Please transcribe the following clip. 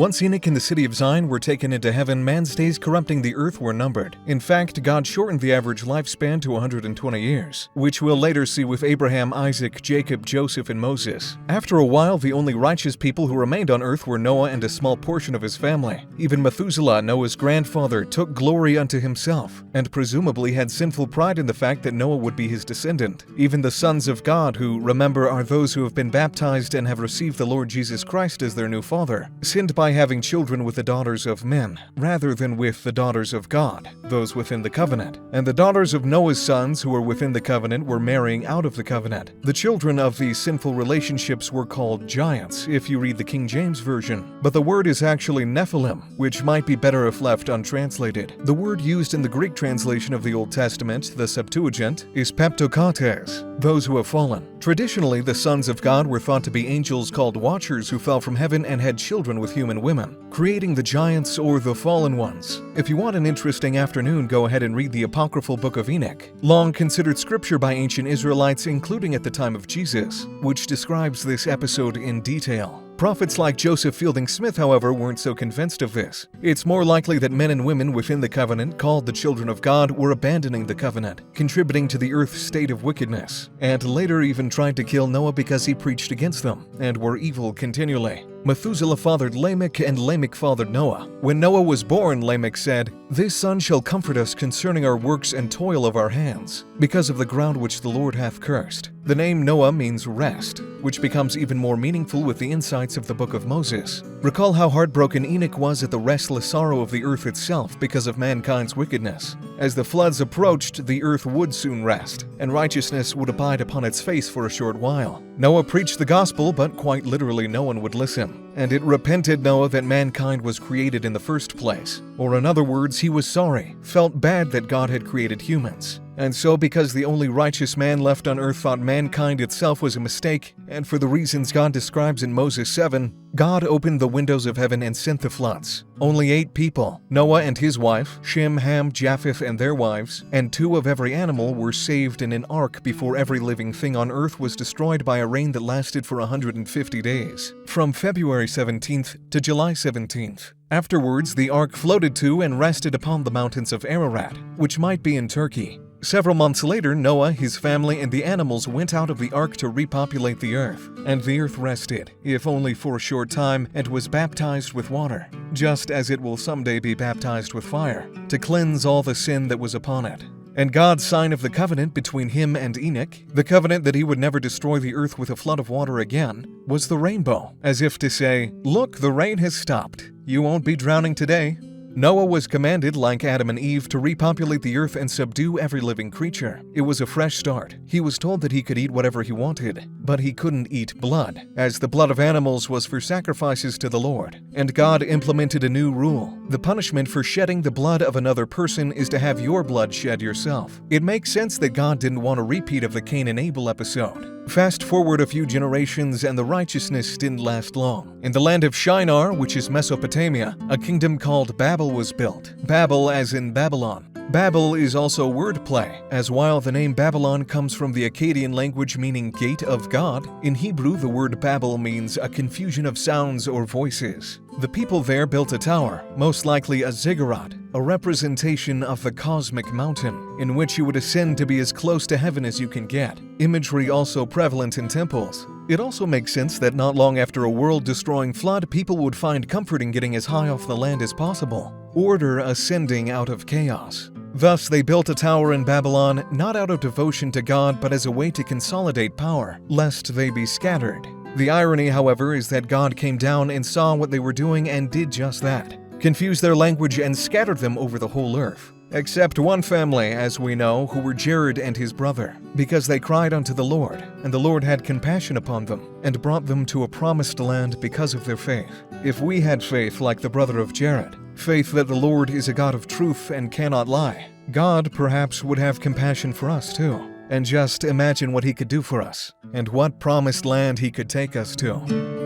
Once Enoch and the city of Zion were taken into heaven, man's days corrupting the earth were numbered. In fact, God shortened the average lifespan to 120 years, which we'll later see with Abraham, Isaac, Jacob, Joseph, and Moses. After a while, the only righteous people who remained on earth were Noah and a small portion of his family. Even Methuselah, Noah's grandfather, took glory unto himself, and presumably had sinful pride in the fact that Noah would be his descendant. Even the sons of God, who, remember, are those who have been baptized and have received the Lord Jesus Christ as their new father, sinned by having children with the daughters of men, rather than with the daughters of God, those within the covenant. And the daughters of Noah's sons who were within the covenant were marrying out of the covenant. The children of these sinful relationships were called giants, if you read the King James Version. But the word is actually Nephilim, which might be better if left untranslated. The word used in the Greek translation of the Old Testament, the Septuagint, is peptokates, those who have fallen. Traditionally, the sons of God were thought to be angels called watchers who fell from heaven and had children with human women, creating the giants or the fallen ones. If you want an interesting afternoon, go ahead and read the apocryphal Book of Enoch, long considered scripture by ancient Israelites, including at the time of Jesus, which describes this episode in detail. Prophets like Joseph Fielding Smith, however, weren't so convinced of this. It's more likely that men and women within the covenant, called the children of God, were abandoning the covenant, contributing to the earth's state of wickedness, and later even tried to kill Noah because he preached against them, and were evil continually. Methuselah fathered Lamech, and Lamech fathered Noah. When Noah was born, Lamech said, "This son shall comfort us concerning our works and toil of our hands, because of the ground which the Lord hath cursed." The name Noah means rest, which becomes even more meaningful with the insights of the Book of Moses. Recall how heartbroken Enoch was at the restless sorrow of the earth itself because of mankind's wickedness. As the floods approached, the earth would soon rest, and righteousness would abide upon its face for a short while. Noah preached the gospel, but quite literally no one would listen. And it repented Noah that mankind was created in the first place. Or in other words, he was sorry, felt bad that God had created humans. And so, because the only righteous man left on earth thought mankind itself was a mistake, and for the reasons God describes in Moses 7, God opened the windows of heaven and sent the floods. Only 8 people, Noah and his wife, Shem, Ham, Japheth and their wives, and 2 of every animal were saved in an ark before every living thing on earth was destroyed by a rain that lasted for 150 days, from February 17th to July 17th. Afterwards, the ark floated to and rested upon the mountains of Ararat, which might be in Turkey. Several months later, Noah, his family, and the animals went out of the ark to repopulate the earth, and the earth rested, if only for a short time, and was baptized with water, just as it will someday be baptized with fire, to cleanse all the sin that was upon it. And God's sign of the covenant between him and Enoch, the covenant that he would never destroy the earth with a flood of water again, was the rainbow, as if to say, "Look, the rain has stopped. You won't be drowning today." Noah was commanded, like Adam and Eve, to repopulate the earth and subdue every living creature. It was a fresh start. He was told that he could eat whatever he wanted, but he couldn't eat blood, as the blood of animals was for sacrifices to the Lord. And God implemented a new rule. The punishment for shedding the blood of another person is to have your blood shed yourself. It makes sense that God didn't want a repeat of the Cain and Abel episode. Fast forward a few generations and the righteousness didn't last long. In the land of Shinar, which is Mesopotamia, a kingdom called Babel was built. Babel as in Babylon. Babel is also wordplay, as while the name Babylon comes from the Akkadian language meaning gate of God, in Hebrew the word Babel means a confusion of sounds or voices. The people there built a tower, most likely a ziggurat, a representation of the cosmic mountain, in which you would ascend to be as close to heaven as you can get. Imagery also prevalent in temples. It also makes sense that not long after a world-destroying flood, people would find comfort in getting as high off the land as possible. Order ascending out of chaos. Thus, they built a tower in Babylon, not out of devotion to God, but as a way to consolidate power, lest they be scattered. The irony, however, is that God came down and saw what they were doing and did just that. Confused their language and scattered them over the whole earth. Except one family, as we know, who were Jared and his brother, because they cried unto the Lord, and the Lord had compassion upon them, and brought them to a promised land because of their faith. If we had faith like the brother of Jared, faith that the Lord is a God of truth and cannot lie, God perhaps would have compassion for us too. And just imagine what he could do for us, and what promised land he could take us to.